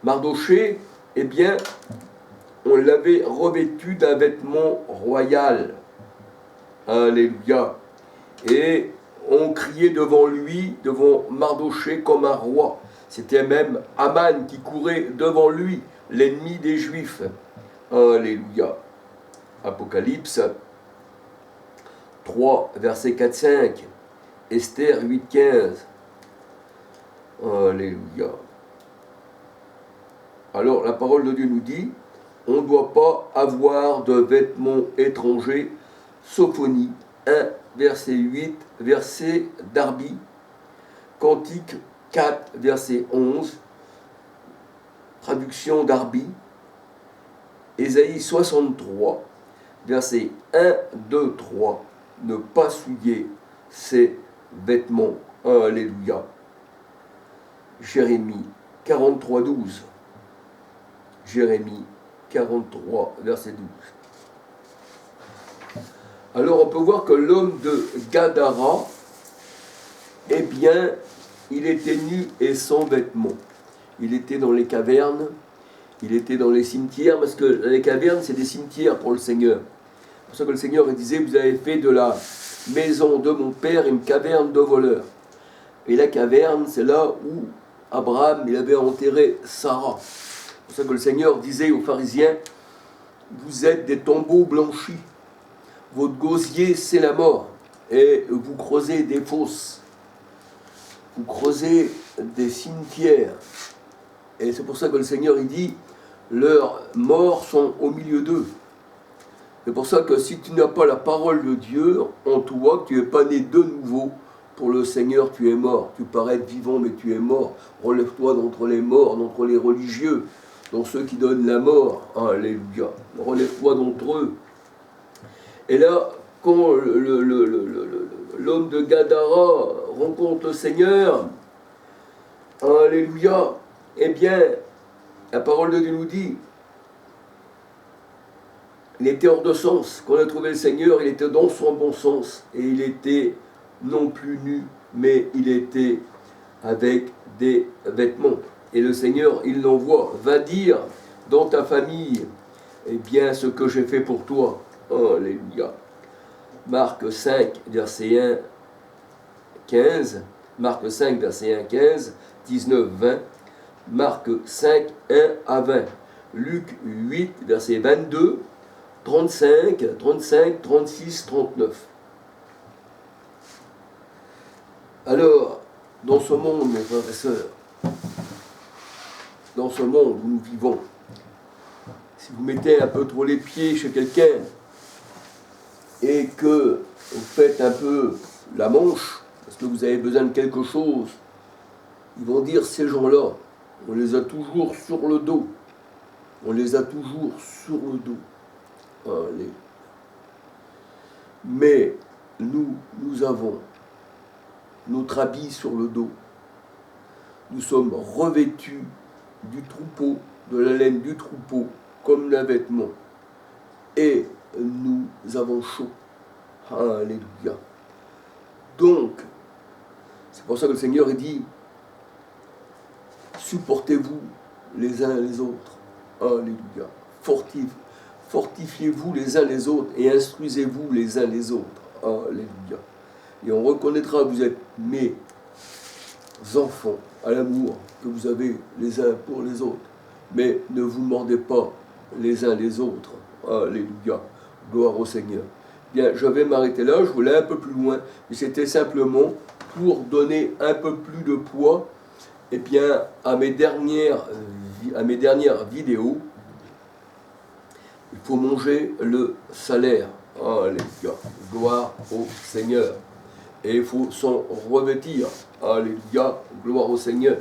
Mardochée, eh bien, on l'avait revêtu d'un vêtement royal. Alléluia. Et on criait devant lui, devant Mardochée, comme un roi. C'était même Aman qui courait devant lui, l'ennemi des Juifs. Alléluia. Apocalypse 3, verset 4-5. Esther 8-15. Alléluia. Alors, la parole de Dieu nous dit, on ne doit pas avoir de vêtements étrangers. Sophonie 1, verset 8, verset Darby. Cantique 4, verset 11. Traduction Darby. Ésaïe 63, verset 1, 2, 3. Ne pas souiller ses vêtements. Alléluia. Jérémie 43, 12. Jérémie 43, verset 12. Alors on peut voir que l'homme de Gadara, eh bien, il était nu et sans vêtements. Il était dans les cavernes, il était dans les cimetières, parce que les cavernes, c'est des cimetières pour le Seigneur. C'est pour ça que le Seigneur il disait, vous avez fait de la maison de mon père une caverne de voleurs. Et la caverne, c'est là où Abraham il avait enterré Sarah. C'est pour ça que le Seigneur disait aux pharisiens, vous êtes des tombeaux blanchis. Votre gosier, c'est la mort. Et vous creusez des fosses. Vous creusez des cimetières. Et c'est pour ça que le Seigneur, il dit, leurs morts sont au milieu d'eux. C'est pour ça que si tu n'as pas la parole de Dieu en toi, que tu n'es pas né de nouveau, pour le Seigneur, tu es mort. Tu parais être vivant, mais tu es mort. Relève-toi d'entre les morts, d'entre les religieux, dans ceux qui donnent la mort. Alléluia. Relève-toi d'entre eux. Et là, quand l'homme de Gadara rencontre le Seigneur, alléluia, eh bien, la parole de Dieu nous dit, il était hors de sens. Quand on a trouvé le Seigneur, il était dans son bon sens. Et il était non plus nu, mais il était avec des vêtements. Et le Seigneur, il l'envoie. Va dire dans ta famille, eh bien, ce que j'ai fait pour toi. Alléluia. Marc 5, verset 1, 15. Marc 5, verset 1, 15. 19, 20. Marc 5, 1 à 20. Luc 8, verset 22. 35, 35, 36, 39. Alors, dans ce monde, mes frères et sœurs, dans ce monde où nous vivons, si vous mettez un peu trop les pieds chez quelqu'un et que vous faites un peu la manche, parce que vous avez besoin de quelque chose, ils vont dire ces gens-là, on les a toujours sur le dos. On les a toujours sur le dos. Allez. Mais nous avons notre habit sur le dos. Nous sommes revêtus du troupeau, de la laine du troupeau, comme d'un vêtement. Et nous avons chaud. Alléluia. Donc, c'est pour ça que le Seigneur dit, supportez-vous les uns les autres. Alléluia. Fortifiez-vous les uns les autres et instruisez-vous les uns les autres. Alléluia. Et on reconnaîtra que vous êtes mes enfants à l'amour que vous avez les uns pour les autres. Mais ne vous mordez pas les uns les autres. Alléluia. Gloire au Seigneur. Bien, je vais m'arrêter là, je voulais un peu plus loin, mais c'était simplement pour donner un peu plus de poids eh bien, à mes dernières vidéos. Il faut manger le salaire. Alléluia. Gloire au Seigneur. Et il faut s'en revêtir. Alléluia. Gloire au Seigneur.